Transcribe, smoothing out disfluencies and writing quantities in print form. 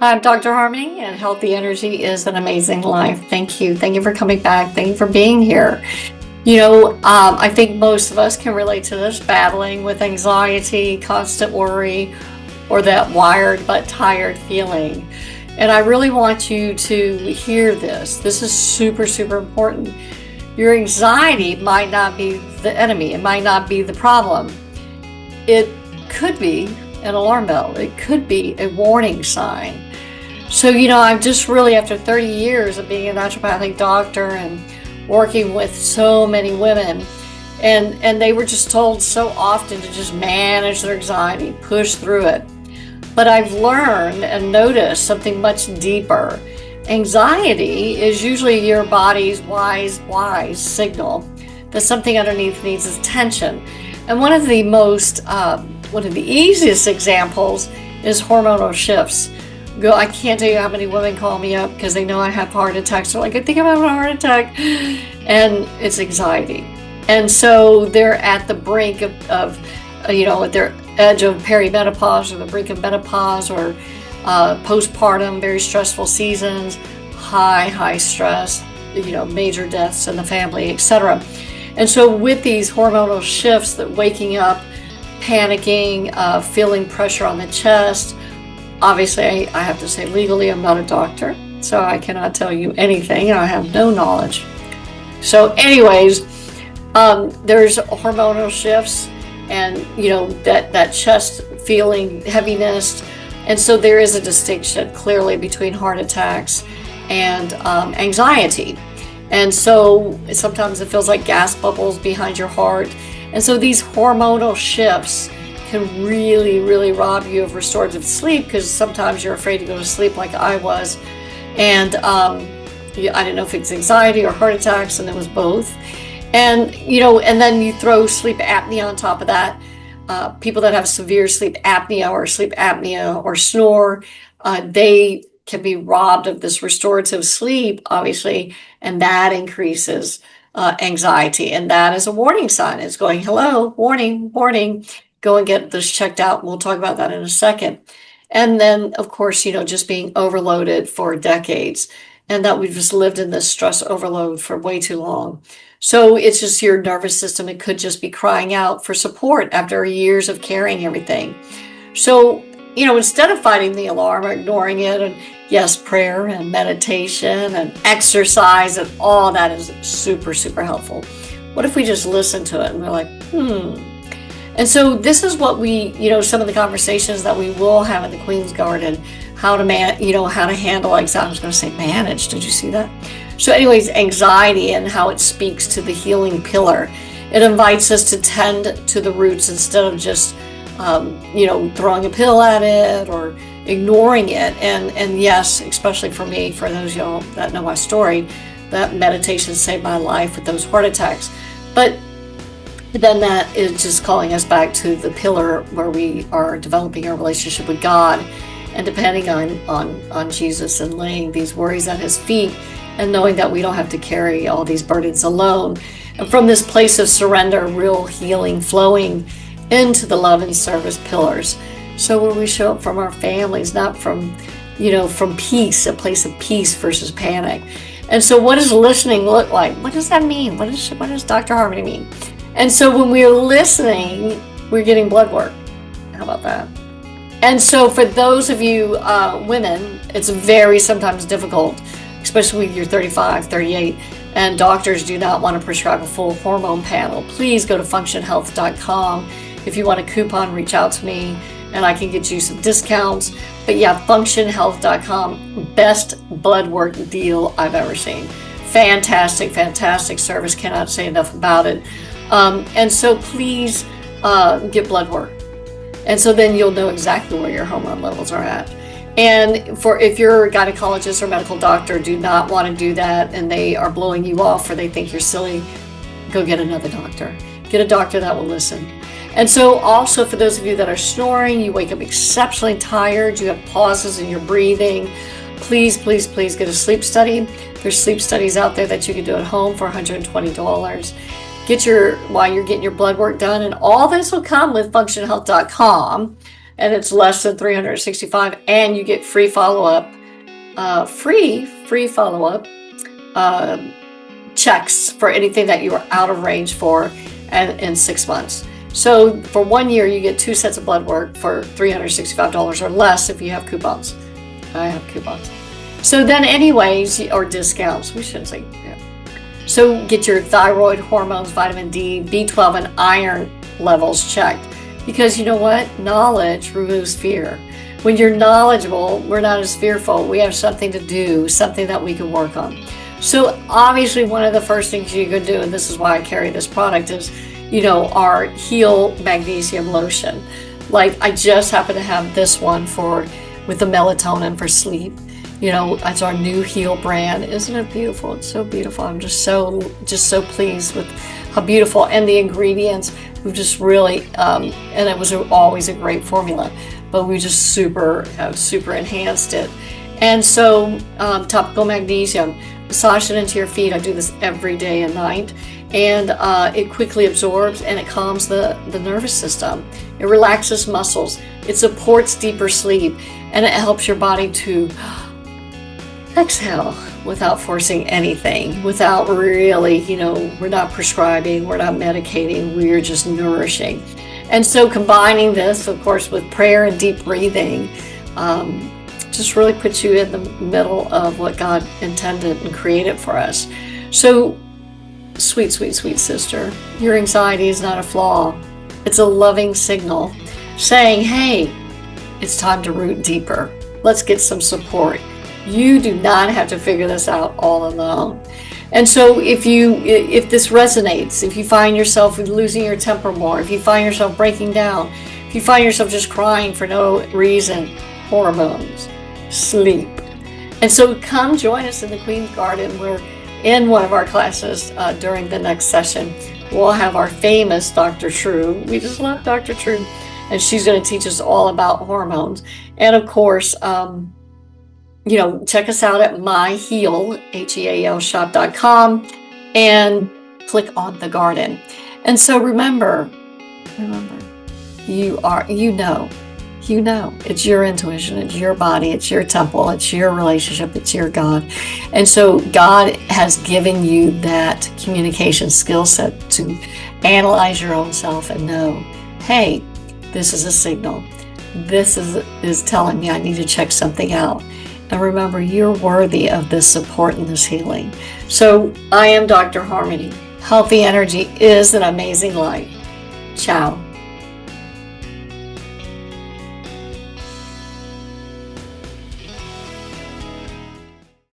I'm Dr. Harmony, and healthy energy is an amazing life. Thank you. Thank you for coming back. Thank you for being here. I think most of us can relate to this, battling with anxiety, constant worry, or that wired but tired feeling. And I really want you to hear this. This is super, super important. Your anxiety might not be the enemy. It might not be the problem. It could be an alarm bell. It could be a warning sign. So, I'm just really, after 30 years of being a naturopathic doctor and working with so many women, and they were just told so often to just manage their anxiety, push through it. But I've learned and noticed something much deeper. Anxiety is usually your body's wise signal that something underneath needs attention. And one of the easiest examples is hormonal shifts. I can't tell you how many women call me up because they know I have heart attacks. They're like, I think I'm having a heart attack. And it's anxiety. And so they're at the brink of at their edge of perimenopause or the brink of menopause or postpartum, very stressful seasons, high stress, major deaths in the family, etc. And so with these hormonal shifts, that waking up, panicking, feeling pressure on the chest. Obviously, I have to say legally, I'm not a doctor, so I cannot tell you anything. I have no knowledge. So anyways, there's hormonal shifts and, that chest feeling, heaviness. And so there is a distinction clearly between heart attacks and anxiety. And so sometimes it feels like gas bubbles behind your heart. And so these hormonal shifts can really, really rob you of restorative sleep, because sometimes you're afraid to go to sleep like I was. And I didn't know if it's anxiety or heart attacks, and it was both. And, and then you throw sleep apnea on top of that. People that have severe sleep apnea or snore, they can be robbed of this restorative sleep, obviously, and that increases anxiety. And that is a warning sign. It's going, hello, warning, warning. Go and get this checked out. We'll talk about that in a second. And then, of course, just being overloaded for decades, and that we've just lived in this stress overload for way too long. So it's just your nervous system. It could just be crying out for support after years of carrying everything. So, instead of fighting the alarm or ignoring it, and yes, prayer and meditation and exercise and all that is super, super helpful. What if we just listen to it and we're like, And so this is what we, some of the conversations that we will have in the Queen's Garden, how to handle anxiety. I was going to say manage. Did you see that? So anyways, anxiety and how it speaks to the healing pillar. It invites us to tend to the roots instead of just, throwing a pill at it or ignoring it. And yes, especially for me, for those of y'all that know my story, that meditation saved my life with those heart attacks. But then that is just calling us back to the pillar where we are developing our relationship with God and depending on Jesus and laying these worries at his feet and knowing that we don't have to carry all these burdens alone. And from this place of surrender, real healing flowing into the love and service pillars. So where we show up from our families, not from, from peace, a place of peace versus panic. And so what does listening look like? What does that mean? What does Dr. Harmony mean? And so when we're listening, we're getting blood work. How about that? And so for those of you women, it's very sometimes difficult, especially when you're 35, 38, and doctors do not want to prescribe a full hormone panel. Please go to functionhealth.com. If you want a coupon, reach out to me and I can get you some discounts. But yeah, functionhealth.com, best blood work deal I've ever seen. Fantastic service. Cannot say enough about it. And so please get blood work. And so then you'll know exactly where your hormone levels are at. And if you're a gynecologist or medical doctor do not want to do that and they are blowing you off or they think you're silly, go get another doctor. Get a doctor that will listen. And so also for those of you that are snoring, you wake up exceptionally tired, you have pauses in your breathing, please get a sleep study. There's sleep studies out there that you can do at home for $120. While you're getting your blood work done, and all this will come with functionhealth.com. and it's less than 365, and you get free follow-up, free follow-up checks for anything that you are out of range for, and in 6 months. So for 1 year, you get 2 sets of blood work for $365 or less if you have coupons. I have coupons. So then anyways, or discounts, we shouldn't say, yeah. So get your thyroid, hormones, vitamin D, B12, and iron levels checked. Because you know what? Knowledge removes fear. When you're knowledgeable, we're not as fearful. We have something to do, something that we can work on. So obviously one of the first things you can do, and this is why I carry this product, is, our Heal Magnesium Lotion. Like, I just happen to have this one with the melatonin for sleep. It's our new Heal brand. Isn't it beautiful? It's so beautiful. I'm just so pleased with how beautiful, and the ingredients. We've just really, and it was always a great formula, but we just super enhanced it. And so topical magnesium, massage it into your feet. I do this every day and night, and it quickly absorbs, and it calms the nervous system. It relaxes muscles. It supports deeper sleep, and it helps your body to exhale without forcing anything, without really, we're not prescribing, we're not medicating, we're just nourishing. And so combining this, of course, with prayer and deep breathing, just really puts you in the middle of what God intended and created for us. So, sweet sister, your anxiety is not a flaw. It's a loving signal saying, hey, it's time to root deeper. Let's get some support. You do not have to figure this out all alone. And so if this resonates, if you find yourself losing your temper more, if you find yourself breaking down, if you find yourself just crying for no reason, hormones, sleep. And so come join us in the Queen's Garden. We're in one of our classes during the next session. We'll have our famous Dr. True. We just love Dr. True. And she's going to teach us all about hormones. And of course, check us out at myheal, HEAL shop.com, and click on the garden. And so remember, it's your intuition, it's your body, it's your temple, it's your relationship, it's your God. And so God has given you that communication skill set to analyze your own self and know, hey, this is a signal. This is telling me I need to check something out. And remember, you're worthy of this support and this healing. So I am Dr. Harmony. Healthy energy is an amazing life. Ciao.